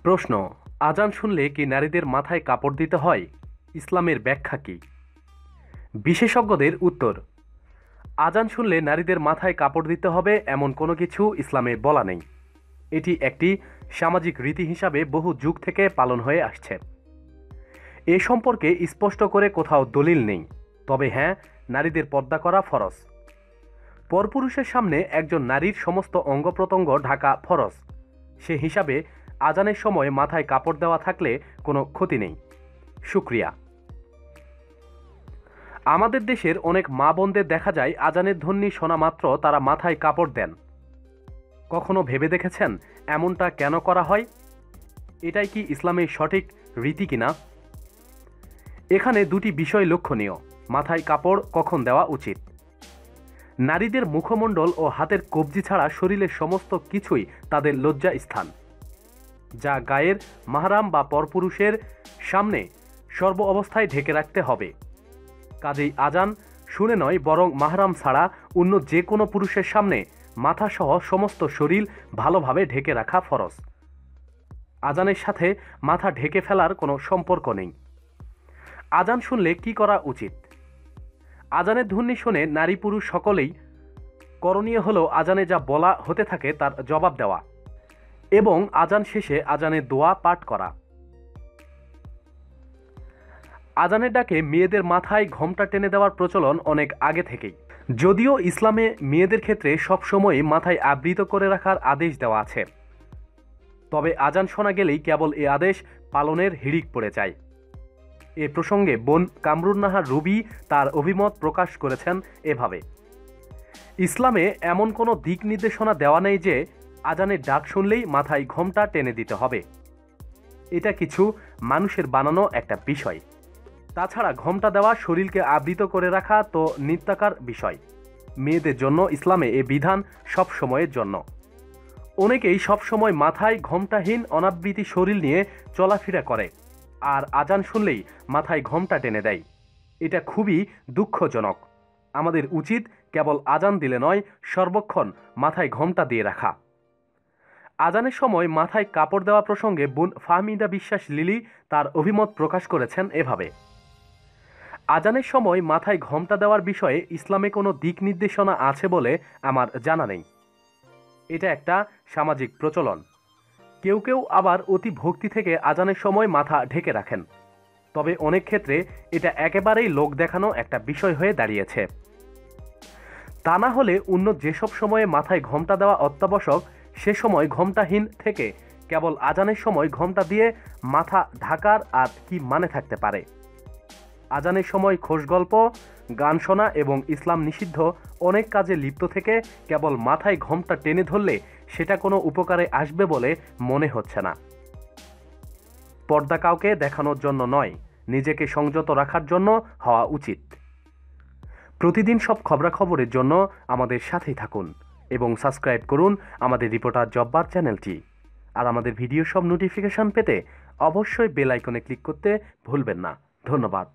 প্রশ্ন, আজান শুনলে কি নারীদের মাথায় কাপড় দিতে হয়? ইসলামের ব্যাখ্যা কি? বিশেষজ্ঞদের উত্তর, আজান শুনলে নারীদের মাথায় কাপড় দিতে হবে এমন কোনো কিছু ইসলামে বলা নেই। এটি একটি সামাজিক রীতি হিসাবে বহু যুগ থেকে পালন হয়ে আসছে। এ সম্পর্কে স্পষ্ট করে কোথাও দলিল নেই। তবে হ্যাঁ, নারীদের পর্দা করা ফরজ। পরপুরুষের সামনে একজন নারীর সমস্ত অঙ্গ প্রত্যঙ্গ ঢাকা ফরজ। সে হিসাবে আজানের সময় মাথায় কাপড় দেওয়া থাকলে কোনো ক্ষতি নেই। শুকরিয়া। আমাদের দেশের অনেক মা বোনদের দেখা যায় আজানের ধ্বনি শোনা মাত্র তারা মাথায় কাপড় দেন। কখনো ভেবে দেখেছেন এমনটা কেন করা হয়? এটাই কি ইসলামের সঠিক রীতি কিনা? এখানে দুটি বিষয় লক্ষণীয়। মাথায় কাপড় কখন দেওয়া উচিত? নারীদের মুখমণ্ডল ও হাতের কবজি ছাড়া শরীরের সমস্ত কিছুই তাদের লজ্জা স্থান, যা গায়ের মাহরাম বা পরপুরুষের সামনে সর্ব অবস্থায় ঢেকে রাখতে হবে। কাজেই আজান শুনে নয়, বরং মাহরাম ছাড়া অন্য যে কোনো পুরুষের সামনে মাথাসহ সমস্ত শরীর ভালোভাবে ঢেকে রাখা ফরজ। আজানের সাথে মাথা ঢেকে ফেলার কোনো সম্পর্ক নেই। আজান শুনলে কি করা উচিত? আজানের ধ্বনি শুনে নারী পুরুষ সকলেই করণীয় হলো আজানে যা বলা হতে থাকে তার জবাব দেওয়া এবং আজান শেষে আজানের দোয়া পাঠ করা। আজানের ডাকে মেয়েদের মাথায় ঘোমটা টেনে দেওয়ার প্রচলন অনেক আগে থেকেই, যদিও ইসলামে মেয়েদের ক্ষেত্রে সবসময়ই মাথায় আবৃত করে রাখার আদেশ দেওয়া আছে। তবে আজান শোনা গেলেই কেবল এ আদেশ পালনের হিড়িক পড়ে যায়। এ প্রসঙ্গে বোন কামরুন্নাহার রুবি তার অভিমত প্রকাশ করেছেন এভাবে: ইসলামে এমন কোনো দিক নির্দেশনা দেওয়া নেই যে আজানের ডাক শুনলেই মাথায় ঘোমটা টেনে দিতে হবে। এটা কিছু মানুষের বানানো একটা বিষয়। তাছাড়া ঘোমটা দেওয়া শরীরকে আবৃত করে রাখা তো নিত্যাকার বিষয়। মেয়েদের জন্য ইসলামে এ বিধান সব সময়ের জন্য। অনেকেই সবসময় মাথায় ঘোমটাহীন অনাবৃত শরীর নিয়ে চলাফেরা করে আর আজান শুনলেই মাথায় ঘোমটা টেনে দেয়। এটা খুবই দুঃখজনক। আমাদের উচিত কেবল আজান দিলে নয়, সর্বক্ষণ মাথায় ঘোমটা দিয়ে রাখা। আজানের সময় মাথায় কাপড় দেওয়া প্রসঙ্গে বোন ফাহমিদা বিশ্বাস লিলি তার অভিমত প্রকাশ করেছেন এভাবে: আজানের সময় মাথায় ঘোমটা দেওয়ার বিষয়ে ইসলামে কোনো দিক নির্দেশনা আছে বলে আমার জানা নেই। এটা একটা সামাজিক প্রচলন। কেউ কেউ আবার অতি ভক্তি থেকে আজানের সময় মাথা ঢেকে রাখেন। তবে অনেক ক্ষেত্রে এটা একেবারেই লোক দেখানো একটা বিষয় হয়ে দাঁড়িয়েছে। তা না হলে অন্য যেসব সময়ে মাথায় ঘোমটা দেওয়া অত্যাবশ্যক, সে সময় ঘোমটাহীন থেকে কেবল আজানের সময় ঘোমটা দিয়ে মাথা ঢাকার আর কি মানে থাকতে পারে? আজানের সময় খোশগল্প, গান শোনা এবং ইসলাম নিষিদ্ধ অনেক কাজে লিপ্ত থেকে কেবল মাথায় ঘোমটা টেনে ধরলে সেটা কোনো উপকারে আসবে বলে মনে হচ্ছে না। পর্দা কাউকে দেখানোর জন্য নয়, নিজেকে সংযত রাখার জন্য হওয়া উচিত। প্রতিদিন সব খবরাখবরের জন্য আমাদের সাথেই থাকুন এবং সাবস্ক্রাইব করুন আমাদের রিপোর্টার জব্বার চ্যানেলটি। আর আমাদের ভিডিও সব নোটিফিকেশন পেতে অবশ্যই বেল আইকনে ক্লিক করতে ভুলবেন না। ধন্যবাদ।